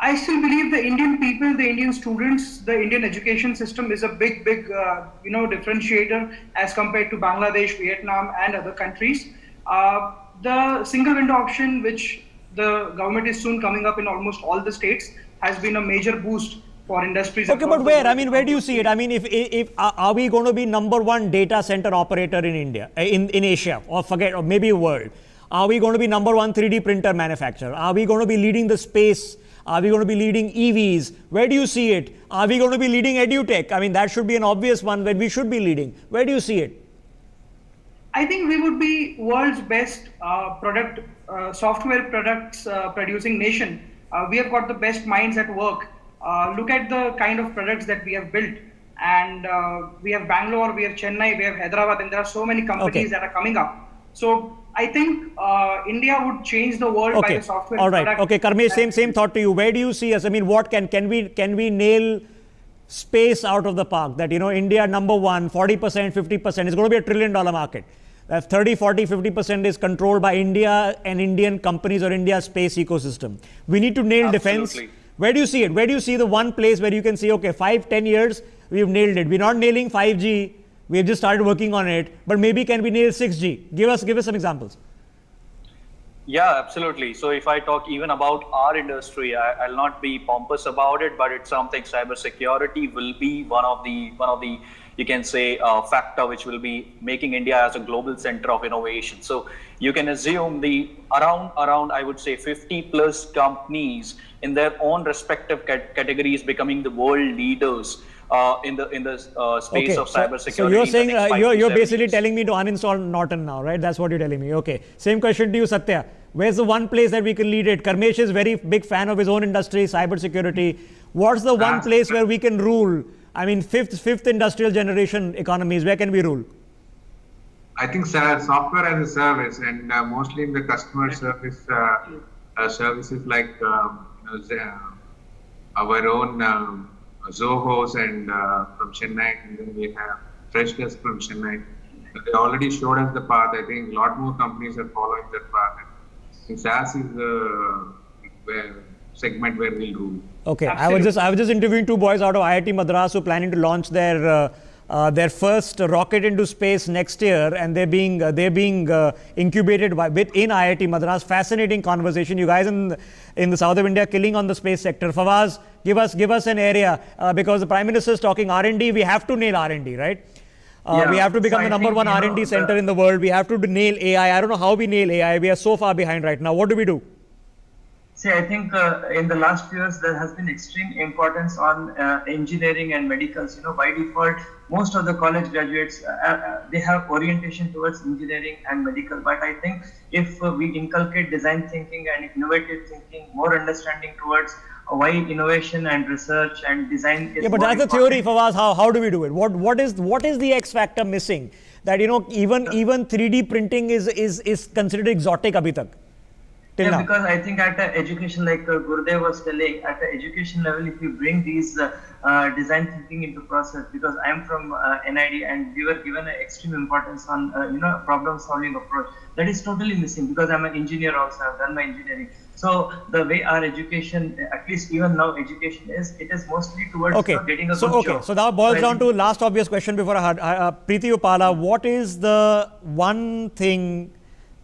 I still believe the Indian people, the Indian students, the Indian education system is a big differentiator as compared to Bangladesh, Vietnam, and other countries. The single window option, which the government is soon coming up in almost all the states, has been a major boost for industries. Okay, across but the where? world. I mean, where do you see it? I mean, if are we going to be number one data center operator in India, in Asia, or forget, or maybe world? Are we going to be number one 3D printer manufacturer? Are we going to be leading the space? Are we going to be leading EVs? Where do you see it? Are we going to be leading edutech? I mean, that should be an obvious one where we should be leading. Where do you see it? I think we would be world's best software products producing nation. We have got the best minds at work. Look at the kind of products that we have built. And we have Bangalore, we have Chennai, we have Hyderabad, and there are so many companies that are coming up. So I think India would change the world by the software All right. product. Okay, Karmesh, same thought to you. Where do you see us? I mean, what can we nail space out of the park? That, India number one, 40%, 50%. It's going to be a $1 trillion market. 30, 40, 50% is controlled by India and Indian companies or India's space ecosystem. We need to nail defense. Where do you see it? Where do you see the one place where you can say, okay, 5-10 years, we've nailed it. We're not nailing 5G. We've just started working on it. But maybe can we nail 6G? Give us some examples. Yeah, absolutely. So if I talk even about our industry, I'll not be pompous about it, but it's something cybersecurity will be one of the you can say factor which will be making India as a global center of innovation. So you can assume the around I would say 50 plus companies in their own respective categories becoming the world leaders in the space of cybersecurity. So you're saying you're basically telling me to uninstall Norton now, right? That's what you're telling me. Okay. Same question to you, Satya. Where's the one place that we can lead it? Karmesh is very big fan of his own industry, cybersecurity. What's the one place where we can rule? I mean, fifth industrial generation economies, where can we rule? I think software as a service, and mostly in the customer service services like our own Zohos and from Chennai, and then we have Freshdesk from Chennai. They already showed us the path. I think a lot more companies are following that path. And SaaS is the segment where we'll rule. Okay, I was just interviewing two boys out of IIT Madras who are planning to launch their first rocket into space next year, and they're being incubated within IIT Madras. Fascinating conversation. You guys in the south of India killing on the space sector. Fawaz, give us an area because the Prime Minister is talking R&D. We have to nail R&D, right? We have to become the number one R&D center in the world. We have to nail AI. I don't know how we nail AI. We are so far behind right now. What do we do? See, I think in the last few years, there has been extreme importance on engineering and medicals. By default, most of the college graduates, they have orientation towards engineering and medical. But I think if we inculcate design thinking and innovative thinking, more understanding towards why innovation and research and design is but that's the theory, Fawaz. How do we do it? What is the X factor missing? That, even 3D printing is considered exotic abhi tak. Yeah, because I think at education, like Gurudev was telling, at the education level, if you bring these design thinking into process, because I am from NID and we were given an extreme importance on problem solving approach. That is totally missing because I'm an engineer also. I've done my engineering. So the way our education, at least even now, education it is mostly towards getting a good job. So now it boils down to last obvious question before I had Preity Upala. What is the one thing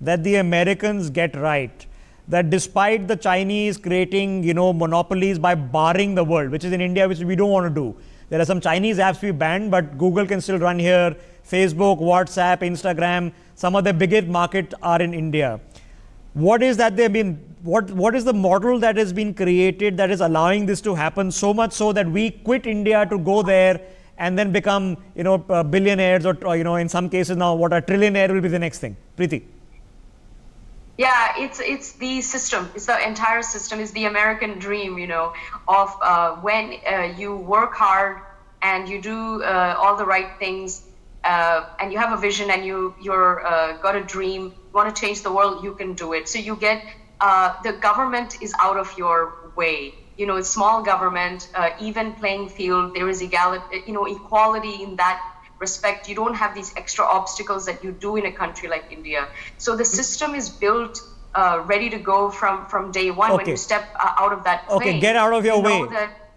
that the Americans get right? That despite the Chinese creating, monopolies by barring the world, which is in India, which we don't want to do. There are some Chinese apps we banned, but Google can still run here. Facebook, WhatsApp, Instagram, some of the biggest markets are in India. What is that what is the model that has been created that is allowing this to happen so much so that we quit India to go there and then become, billionaires or in some cases now a trillionaire will be the next thing? Preity. Yeah, it's the system. It's the entire system. It's the American dream, of when you work hard and you do all the right things and you have a vision and you're got a dream, you want to change the world, you can do it. So you get the government is out of your way. It's small government, even playing field. There is equality in that respect. You don't have these extra obstacles that you do in a country like India. So the system is built ready to go from day one. When you step out of that plane. Okay, get out of your way.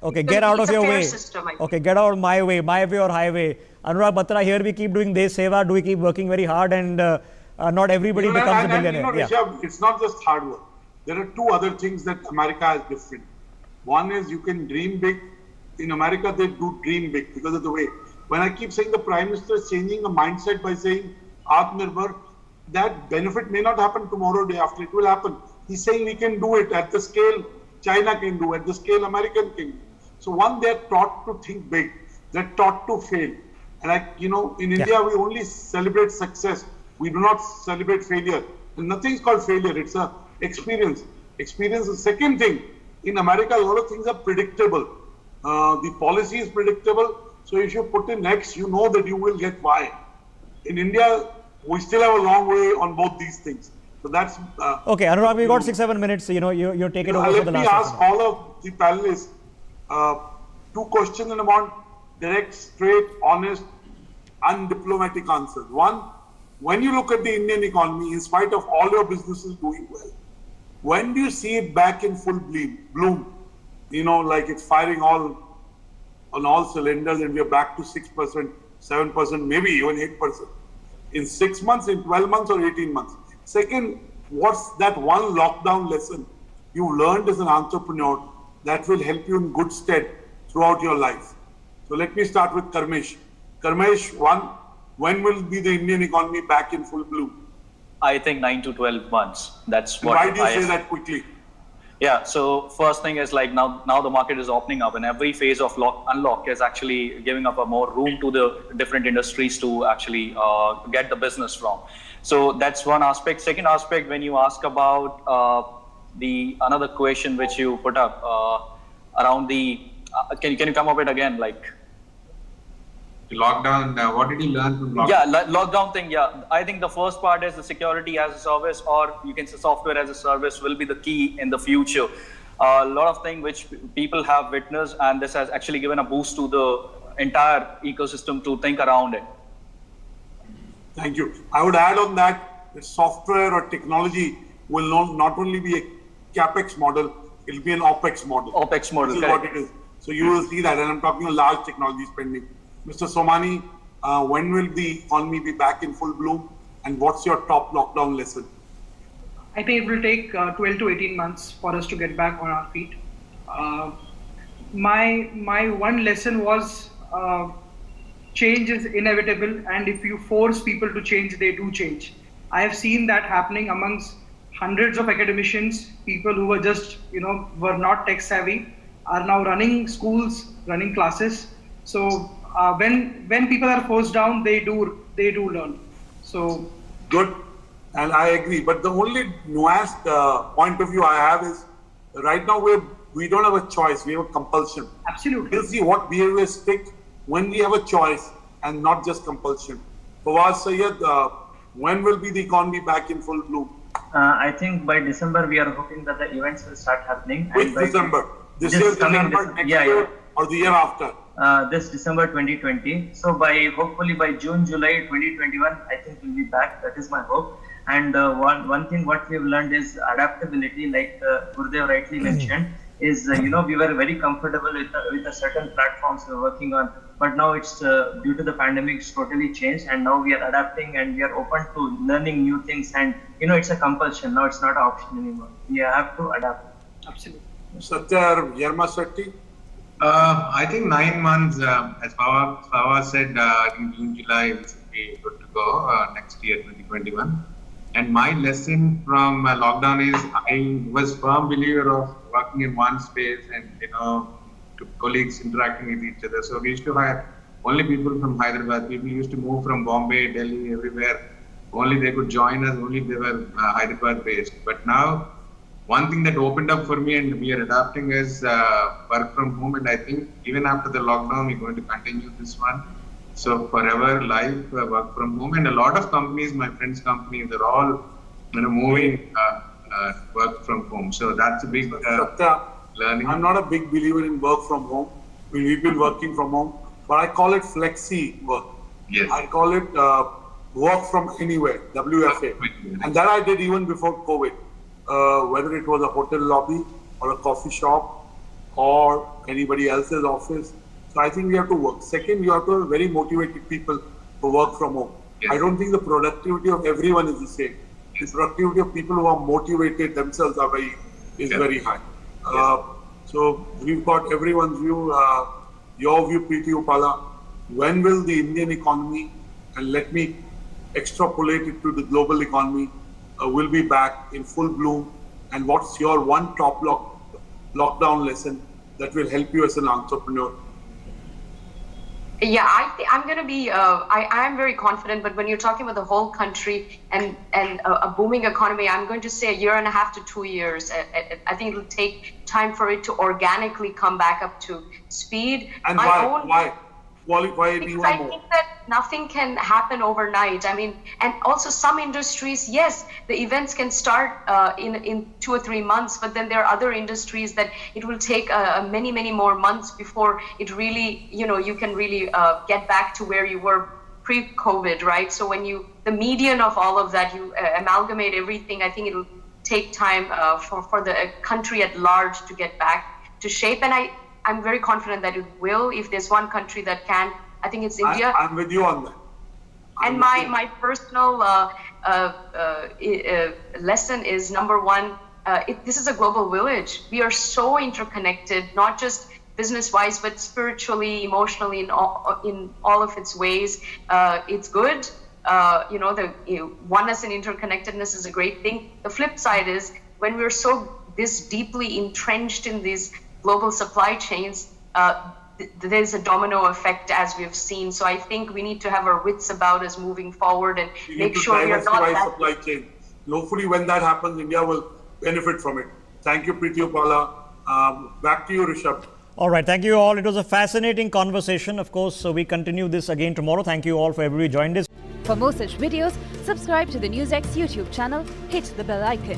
Okay, get out of your way. System, okay, get out of my way or highway. Anurag Batra, here we keep doing Desh Seva. Do we keep working very hard and not everybody becomes a billionaire? Rishabh, it's not just hard work. There are two other things that America has different. One is you can dream big, in America, they do dream big because of the way. When I keep saying the Prime Minister is changing the mindset by saying Atmanirbhar, that benefit may not happen tomorrow, day after. It will happen. He's saying we can do it at the scale China can do, at the scale American can do. So one, they're taught to think big. They're taught to fail. And in India, we only celebrate success. We do not celebrate failure. And nothing's called failure. It's a experience. Experience is the second thing. In America, a lot of things are predictable. The policy is predictable. So if you put in X, you know that you will get Y. In India, we still have a long way on both these things. So that's... okay, Anurag, we got 6-7 minutes. You take it over for the last. Let me ask all of the panelists 2 questions, and I want direct, straight, honest, undiplomatic answers. One, when you look at the Indian economy, in spite of all your businesses doing well, when do you see it back in full bloom? Like it's firing on all cylinders and we are back to 6%, 7%, maybe even 8%. In 6 months, in 12 months or 18 months? Second, what's that one lockdown lesson you learned as an entrepreneur that will help you in good stead throughout your life? So let me start with Karmesh. Karmesh, one, when will be the Indian economy back in full bloom? I think 9 to 12 months. That's what. Why do you say that quickly? Yeah, so first thing is like now the market is opening up, and every phase of unlock is actually giving up a more room to the different industries to actually get the business from. So that's one aspect. Second aspect, when you ask about the another question which you put up around the can you come up with again, like lockdown, what did you learn from lockdown? Yeah, lockdown thing. Yeah, I think the first part is the security as a service, or you can say software as a service, will be the key in the future. A lot of things which people have witnessed, and this has actually given a boost to the entire ecosystem to think around it. Thank you. I would add on that software or technology will not only be a capex model, it will be an opex model. Opex model, this is what it is. So you will see that, and I'm talking a large technology spending. Mr. Somani, when will the economy be back in full bloom, and what's your top lockdown lesson? I think it will take 12 to 18 months for us to get back on our feet. My one lesson was change is inevitable, and if you force people to change, they do change. I have seen that happening amongst hundreds of academicians. People who were just, were not tech savvy are now running schools, running classes. So when people are forced down, they do learn. So good, and I agree. But the only nuanced point of view I have is right now we don't have a choice. We have a compulsion. Absolutely. We'll see what behaviors stick when we have a choice and not just compulsion. Fawaz Sayyed, when will be the economy back in full bloom? I think by December we are hoping that the events will start happening. Which December? This year, December, next year, or the year after? This December 2020. So hopefully by June, July 2021, I think we'll be back. That is my hope. And one thing what we've learned is adaptability, like Gurudev rightly mentioned, is we were very comfortable with a certain platforms we were working on, but now it's due to the pandemic, it's totally changed, and now we are adapting and we are open to learning new things, and it's a compulsion now, it's not an option anymore. We have to adapt. Absolutely. Satya Yermaswati. I think 9 months, as Fawaz said, in June, July, we should be good to go next year, 2021. And my lesson from lockdown is I was firm believer of working in one space and, to colleagues interacting with each other. So we used to hire only people from Hyderabad. People used to move from Bombay, Delhi, everywhere. Only they could join us, only they were Hyderabad based. But now, one thing that opened up for me and we are adapting is work from home. And I think even after the lockdown, we're going to continue this one. So forever life, work from home. And a lot of companies, my friends' companies, they're all moving work from home. So that's a big learning. I'm not a big believer in work from home. I mean, we've been working from home, but I call it flexi work. Yes. I call it work from anywhere, WFA. And that I did even before COVID. Whether it was a hotel lobby or a coffee shop or anybody else's office. So I think we have to work. Second, you have to have very motivated people to work from home. Yes. I don't think the productivity of everyone is the same. The productivity of people who are motivated themselves very high. So we've got everyone's view. your view, Preity Upala, when will the Indian economy, and let me extrapolate it to the global economy, will be back in full bloom? And what's your one top lockdown lesson that will help you as an entrepreneur? Yeah, I'm going to be, I am very confident, but when you're talking about the whole country and a booming economy, I'm going to say 1.5 to 2 years. I think it'll take time for it to organically come back up to speed. And why? Because I think that nothing can happen overnight. I mean, and also some industries, yes, the events can start in 2 or 3 months, but then there are other industries that it will take many more months before it really, you can really get back to where you were pre-COVID, right? So when the median of all of that, you amalgamate everything, I think it'll take time for the country at large to get back to shape. And I'm very confident that it will. If there's one country that can, I think it's India. I'm with you on that. And my personal lesson is, number one, this is a global village. We are so interconnected, not just business-wise, but spiritually, emotionally, in all of its ways. It's good. The oneness and interconnectedness is a great thing. The flip side is, when we're so this deeply entrenched in these global supply chains, there's a domino effect, as we've seen. So I think we need to have our wits about us moving forward and make sure we are not that supply chain. And hopefully, when that happens, India will benefit from it. Thank you, Preity Upala. Back to you, Rishabh. All right. Thank you all. It was a fascinating conversation. Of course, so we continue this again tomorrow. Thank you all for everybody joined us. For more such videos, subscribe to the NewsX YouTube channel, hit the bell icon.